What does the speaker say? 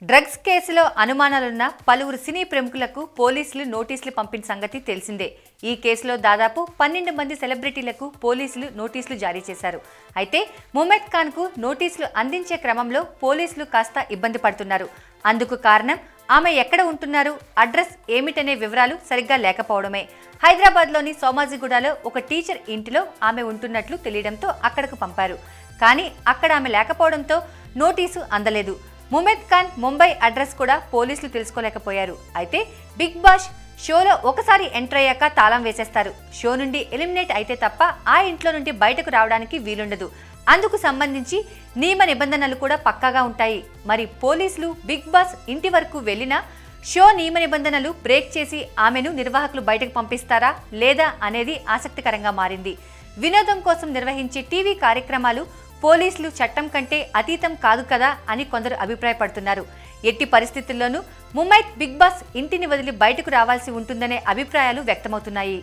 Drugs కేసులో అనుమానాలున్న పలువురు సినీ ప్రముఖులకు పోలీసులు నోటీసులు పంపిన సంగతి తెలిసిందే. ఈ కేసులో దాదాపు 12 మంది సెలబ్రిటీలకు పోలీసులు నోటీసులు జారీ చేశారు. అయితే ముమైత్ ఖాన్ కు నోటీసులు అందించే క్రమంలో పోలీసులు కాస్త ఇబ్బంది పడుతున్నారు. అందుకు కారణం ఆమె ఎక్కడ ఉంటున్నారు, అడ్రస్ ఏమిటనే వివరాలు సరిగ్గా లేకపోవడమే. హైదరాబాద్లోని సోమాజిగూడలో ఒక టీచర్ ఇంటిలో ఆమె ఉంటున్నట్లు తెలియడంతో అక్కడకు పంపారు. కానీ అక్కడ ఆమె లేకపోవడంతో నోటీసు అందలేదు. ముమైత్ ఖాన్ ముంబై అడ్రస్ కూడా పోలీసులు తెలుసుకోలేకపోయారు. అయితే బిగ్ బాస్ షోలో ఒకసారి ఎంటర్ అయ్యాక తాళం వేసేస్తారు. షో నుండి ఎలిమినేట్ అయితే తప్ప ఆ ఇంట్లో నుండి బయటకు రావడానికి వీలుండదు. అందుకు సంబంధించి నియమ నిబంధనలు కూడా పక్కాగా ఉంటాయి. మరి పోలీసులు బిగ్ బాస్ ఇంటి వరకు వెళ్ళినా షో నియమ నిబంధనలు బ్రేక్ చేసి ఆమెను నిర్వాహకులు బయటకు పంపిస్తారా లేదా అనేది ఆసక్తికరంగా మారింది. వినోదం కోసం నిర్వహించే టీవీ కార్యక్రమాలు పోలీసులు చట్టం కంటే అతీతం కాదు కదా అని కొందరు అభిప్రాయపడుతున్నారు. ఎట్టి పరిస్థితుల్లోనూ ముమైత్ బిగ్ బాస్ ఇంటిని వదిలి బయటకు రావాల్సి ఉంటుందనే అభిప్రాయాలు వ్యక్తమవుతున్నాయి.